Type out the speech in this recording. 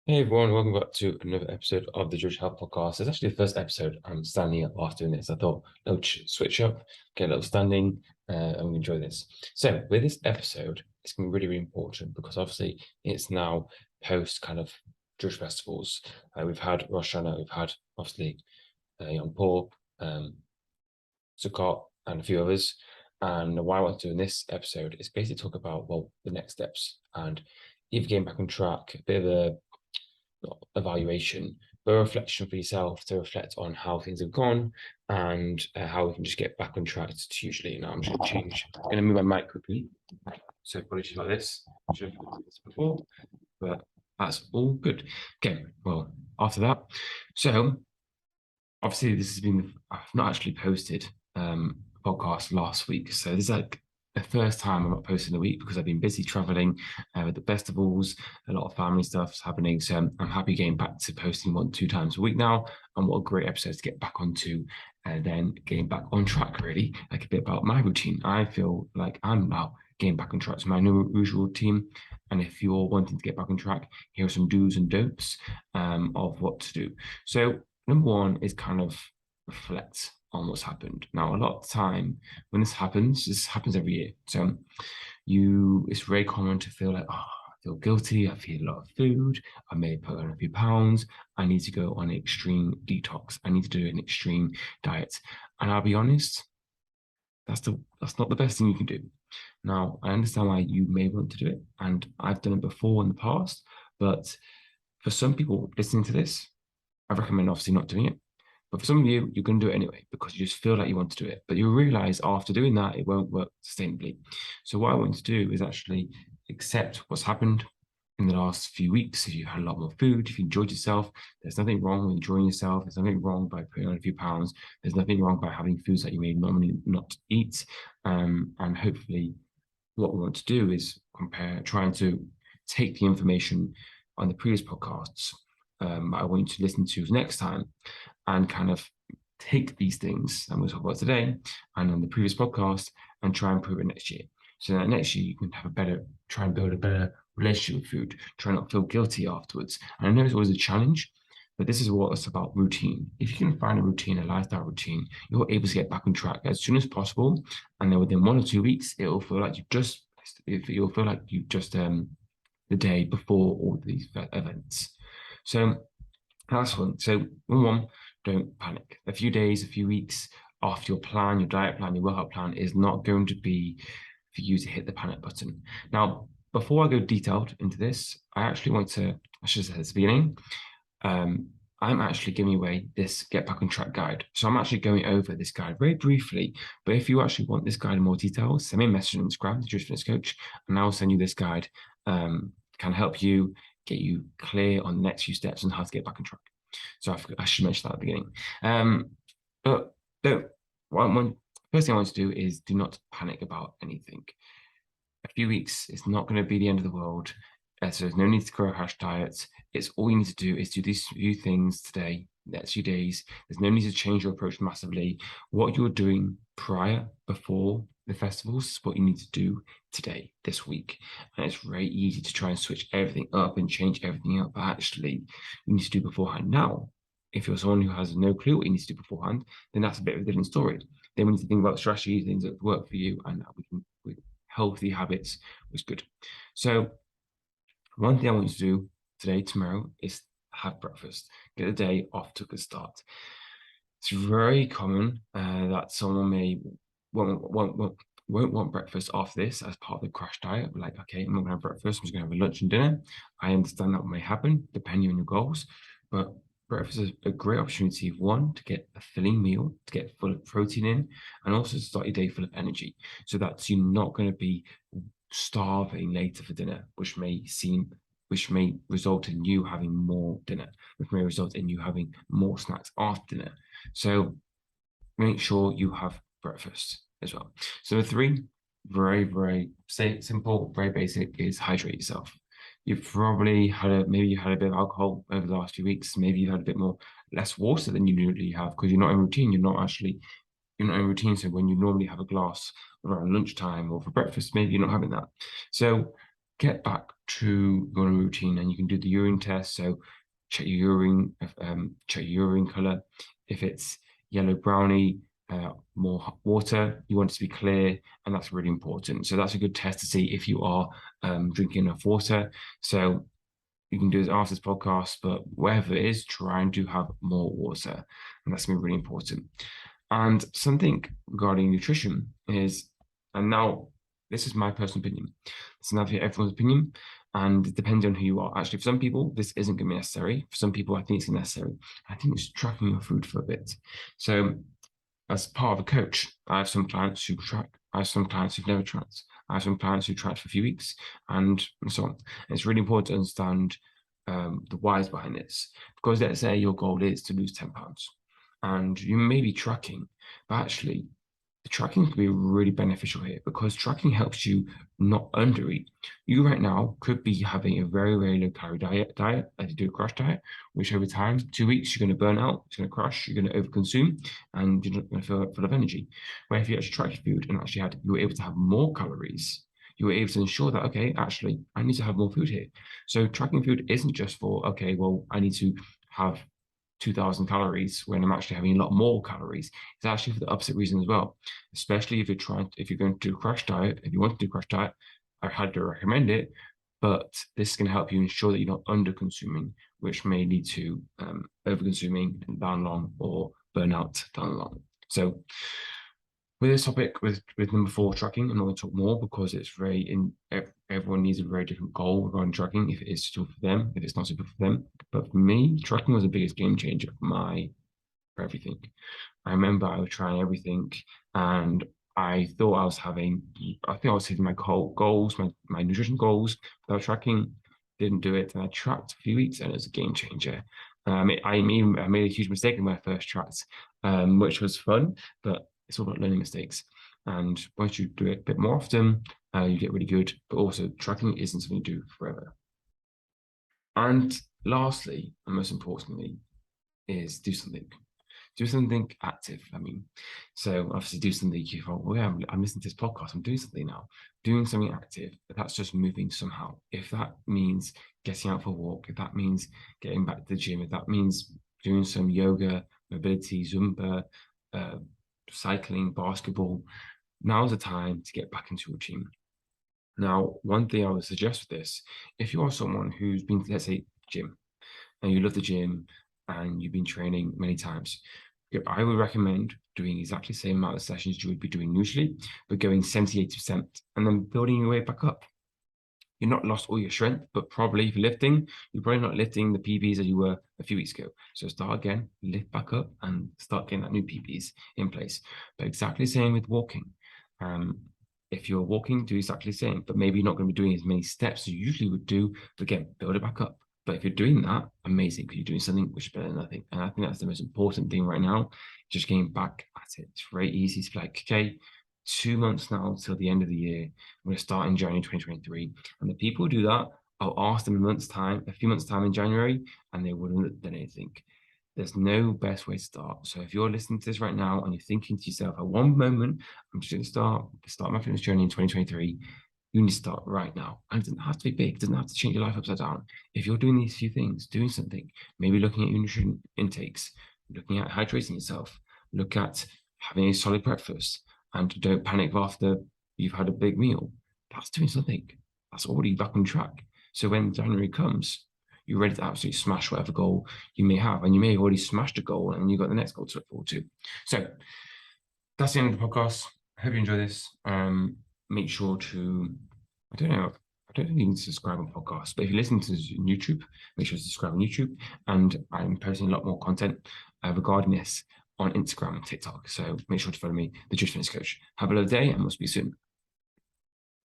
Hey everyone, welcome back to another episode of the Judge Health Podcast. It's actually the first episode I'm standing up after doing this. I thought, switch up, get a little standing, and enjoy this. So, with this episode, it's going to be really, really important because obviously it's now post kind of Judge festivals. We've had Rosh Hashanah, we've had obviously Yom Kippur, Sukkot, and a few others. And what I want to do in this episode is basically talk about, well, the next steps and either getting back on track, a bit of a not evaluation, but a reflection for yourself to reflect on how things have gone and how we can just get back on track to usually. Now I'm just going to change, I'm going to move my mic quickly. So apologies like this. I should have done this before, but that's all good. Okay, well, after that, so obviously this has been, I've not actually posted podcast last week. So this is like the first time I'm not posting a week because I've been busy traveling with the festivals, a lot of family stuff's happening. So I'm happy getting back to posting 1, 2 times a week now. And what a great episode to get back onto and then getting back on track, really, like a bit about my routine. I feel like I'm now getting back on track to my new usual routine. And if you're wanting to get back on track, here are some do's and don'ts of what to do. So number one is kind of reflect on what's happened. Now, a lot of the time when this happens every year. So it's very common to feel like, oh, I feel guilty. I've eaten a lot of food. I may have put on a few pounds. I need to go on an extreme detox. I need to do an extreme diet. And I'll be honest, that's not the best thing you can do. Now, I understand why you may want to do it, and I've done it before in the past, but for some people listening to this, I recommend obviously not doing it. But for some of you, you're going to do it anyway because you just feel like you want to do it. But you'll realize after doing that, it won't work sustainably. So what I want to do is actually accept what's happened in the last few weeks. If you had a lot more food, if you enjoyed yourself, there's nothing wrong with enjoying yourself. There's nothing wrong by putting on a few pounds. There's nothing wrong by having foods that you may normally not eat. And hopefully what we want to do is trying to take the information on the previous podcasts I want you to listen to next time and kind of take these things that we'll talk about today and on the previous podcast and try and improve it next year. So that next year you can try and build a better relationship with food, try not to feel guilty afterwards. And I know it's always a challenge, but this is what it's about routine. If you can find a routine, a lifestyle routine, you're able to get back on track as soon as possible. And then within 1 or 2 weeks, you'll feel like you just the day before all these events. So that's one. So one, don't panic. A few days, a few weeks after your diet plan, your workout plan is not going to be for you to hit the panic button. Now, before I go detailed into this, I should say at the beginning, I'm actually giving away this Get Back on Track guide. So I'm actually going over this guide very briefly. But if you actually want this guide in more detail, send me a message on Instagram, the Jewish Fitness Coach, and I'll send you this guide. Can help you get you clear on the next few steps on how to get back on track. So I should mention that at the beginning. But don't, first thing I want to do is do not panic about anything. A few weeks is not going to be the end of the world. So there's no need to grow hash diets. It's all you need to do is do these few things today, next few days. There's no need to change your approach massively. What you're doing before the festivals is what you need to do today, this week. And it's very easy to try and switch everything up and change everything up. But actually, you need to do beforehand. Now, if you're someone who has no clue what you need to do beforehand, then that's a bit of a different story. Then we need to think about strategies, things that work for you, and with healthy habits was good. So one thing I want you to do today, tomorrow, is have breakfast. Get the day off to a good start. It's very common that someone won't want breakfast after this as part of the crash diet. Like, okay, I'm not going to have breakfast. I'm just going to have a lunch and dinner. I understand that may happen depending on your goals, but breakfast is a great opportunity, one, to get a filling meal, to get full of protein in, and also to start your day full of energy. So that you're not going to be starving later for dinner, which may result in you having more dinner, which may result in you having more snacks after dinner. So make sure you have breakfast as well. So the three, very, very simple, very basic, is hydrate yourself. You've probably maybe you had a bit of alcohol over the last few weeks. Maybe you've had a bit less water than you usually have because you're not in routine. You're not in routine. So when you normally have a glass around lunchtime or for breakfast, maybe you're not having that. So get back to your routine, and you can do the urine test. So check your urine color. If it's yellow brownie, more water, you want it to be clear, and that's really important. So that's a good test to see if you are drinking enough water. So you can do this after this podcast, but wherever it is, try and do have more water, and that's going to be really important. And something regarding nutrition is, and now this is my personal opinion. It's not everyone's opinion, and it depends on who you are. Actually, for some people, this isn't going to be necessary. For some people, I think it's necessary. I think it's tracking your food for a bit. So, as part of a coach, I have some clients who track. I have some clients who've never tracked. I have some clients who tracked for a few weeks, and so on. And it's really important to understand the whys behind this. Because let's say your goal is to lose 10 pounds, and you may be tracking, but actually the tracking can be really beneficial here, because tracking helps you not undereat. You right now could be having a very, very low calorie diet, as you do a crash diet, which over time, 2 weeks, you're going to burn out, it's going to crash, you're going to overconsume, and you're not going to feel full of energy. Where if you actually track your food and actually you were able to have more calories, you were able to ensure that, okay, actually, I need to have more food here. So tracking food isn't just for, okay, well, I need to have 2,000 calories when I'm actually having a lot more calories. It's actually for the opposite reason as well. Especially if you're going to do a crash diet, if you want to do a crash diet, I highly recommend it. But this is going to help you ensure that you're not under consuming, which may lead to over consuming down the long or burnout down the line. So with this topic, with number 4, tracking, I'm not going to talk more because it's everyone needs a very different goal regarding tracking, if it is suitable for them, if it's not suitable for them. But for me, tracking was the biggest game changer for everything. I remember I was trying everything, and I thought I was hitting my goals, my nutrition goals without tracking. Didn't do it, and I tracked a few weeks, and it was a game changer. I made a huge mistake in my first tract, which was fun, but it's all about learning mistakes. And once you do it a bit more often, you get really good. But also, tracking isn't something you do forever. And lastly, and most importantly, is do something. Do something active. I mean, so obviously do something you thought, well, yeah, I'm listening to this podcast, I'm doing something now. Doing something active, that's just moving somehow. If that means getting out for a walk, if that means getting back to the gym, if that means doing some yoga, mobility, Zumba, cycling, basketball, now's the time to get back into a routine. Now, one thing I would suggest with this, if you are someone who's been, let's say, gym, and you love the gym and you've been training many times, I would recommend doing exactly the same amount of sessions you would be doing usually, but going 70-80% and then building your way back up. You're not lost all your strength, but probably if you're lifting, you're probably not lifting the PBs as you were a few weeks ago. So start again, lift back up, and start getting that new PBs in place. But exactly the same with walking. If you're walking, do exactly the same, but maybe you're not going to be doing as many steps as you usually would do. But again, build it back up. But if you're doing that, amazing, because you're doing something which is better than nothing. And I think that's the most important thing right now, just getting back at it. It's very easy to be like, okay, 2 months now till the end of the year. I'm going to start in January 2023. And the people who do that, I'll ask them a few months' time in January, and they wouldn't have done anything. There's no best way to start. So if you're listening to this right now and you're thinking to yourself, at one moment, I'm just going to start my fitness journey in 2023, you need to start right now. And it doesn't have to be big. It doesn't have to change your life upside down. If you're doing these few things, doing something, maybe looking at your nutrition intakes, looking at hydrating yourself, look at having a solid breakfast, and don't panic after you've had a big meal. That's doing something. That's already back on track. So when January comes, you're ready to absolutely smash whatever goal you may have. And you may have already smashed a goal and you've got the next goal to look forward to. So that's the end of the podcast. I hope you enjoy this. Make sure to, I don't think you need to subscribe on podcasts, but if you listen to this on YouTube, make sure to subscribe on YouTube. And I'm posting a lot more content regarding this on Instagram and TikTok. So make sure to follow me, the Just Fitness Coach. Have a lovely day, and we'll speak soon.